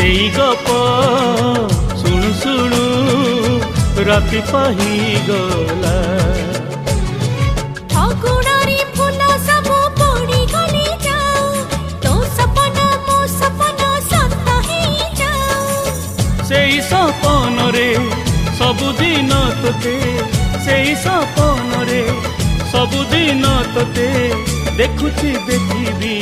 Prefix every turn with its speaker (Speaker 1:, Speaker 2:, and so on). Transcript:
Speaker 1: एई गप शुणु शुणु राति पाही गला।
Speaker 2: अगुणारी फूल सब पड़ी गली जाओ, तो सपना मो सपना सत ही जाओ।
Speaker 1: सेई सपन रे सबुदिन तोते, सेई सपन रे सबुदिन तोते देखुची देखिबी।